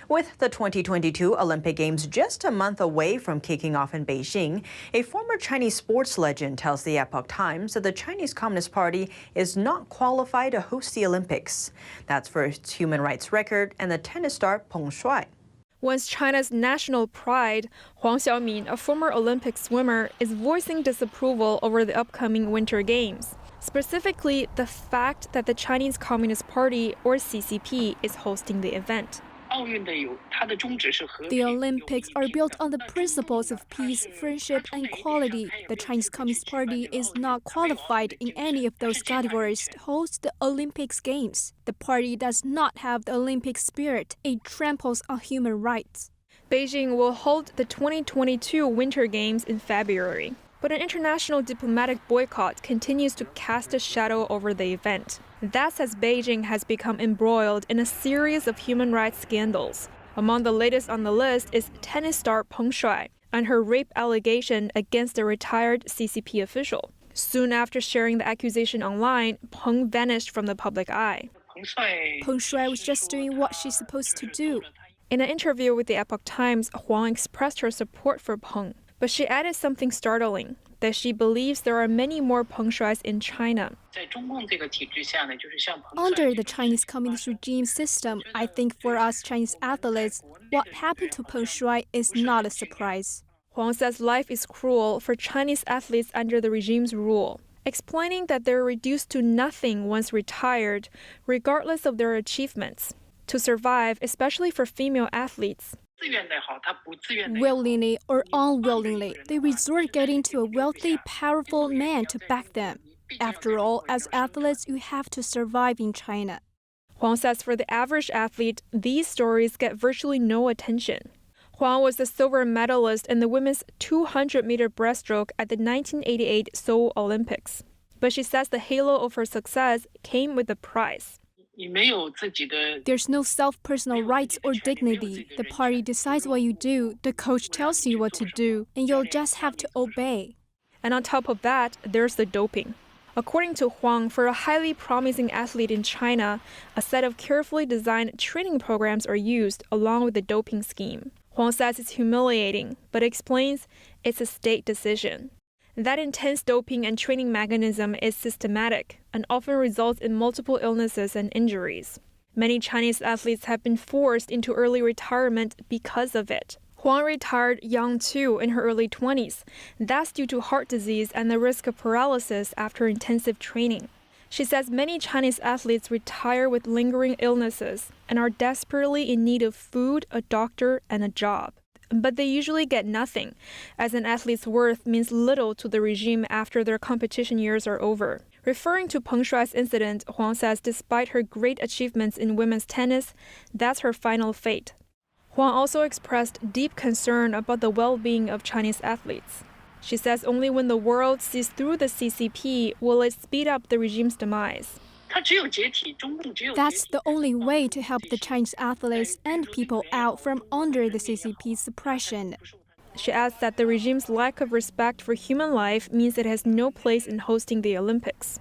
With the 2022 Olympic Games just a month away from kicking off in Beijing, a former Chinese sports legend tells the Epoch Times that the Chinese Communist Party is not qualified to host the Olympics. That's for its human rights record and the tennis star Peng Shuai. Once China's national pride, Huang Xiaomin, a former Olympic swimmer, is voicing disapproval over the upcoming Winter Games. Specifically, the fact that the Chinese Communist Party, or CCP, is hosting the event. The Olympics are built on the principles of peace, friendship, and equality. The Chinese Communist Party is not qualified in any of those categories to host the Olympics Games. The party does not have the Olympic spirit. It tramples on human rights. Beijing will hold the 2022 Winter Games in February. But an international diplomatic boycott continues to cast a shadow over the event. That's as Beijing has become embroiled in a series of human rights scandals. Among the latest on the list is tennis star Peng Shuai and her rape allegation against a retired CCP official. Soon after sharing the accusation online, Peng vanished from the public eye. Peng Shuai was just doing what she's supposed to do. In an interview with the Epoch Times, Huang expressed her support for Peng. But she added something startling, that she believes there are many more Peng Shuais in China. Under the Chinese communist regime system, I think for us Chinese athletes, what happened to Peng Shuai is not a surprise. Huang says life is cruel for Chinese athletes under the regime's rule, explaining that they're reduced to nothing once retired, regardless of their achievements. To survive, especially for female athletes, willingly or unwillingly, they resort getting to a wealthy, powerful man to back them. After all, as athletes, you have to survive in China. Huang says for the average athlete, these stories get virtually no attention. Huang was the silver medalist in the women's 200-meter breaststroke at the 1988 Seoul Olympics. But she says the halo of her success came with a price. There's no self-personal rights or dignity. The party decides what you do, the coach tells you what to do, and you'll just have to obey. And on top of that, there's the doping. According to Huang, for a highly promising athlete in China, a set of carefully designed training programs are used along with the doping scheme. Huang says it's humiliating, but explains it's a state decision. That intense doping and training mechanism is systematic and often results in multiple illnesses and injuries. Many Chinese athletes have been forced into early retirement because of it. Huang retired young too, in her early 20s. That's due to heart disease and the risk of paralysis after intensive training. She says many Chinese athletes retire with lingering illnesses and are desperately in need of food, a doctor, and a job. But they usually get nothing, as an athlete's worth means little to the regime after their competition years are over. Referring to Peng Shuai's incident, Huang says despite her great achievements in women's tennis, that's her final fate. Huang also expressed deep concern about the well-being of Chinese athletes. She says only when the world sees through the CCP will it speed up the regime's demise. That's the only way to help the Chinese athletes and people out from under the CCP's suppression. She adds that the regime's lack of respect for human life means it has no place in hosting the Olympics.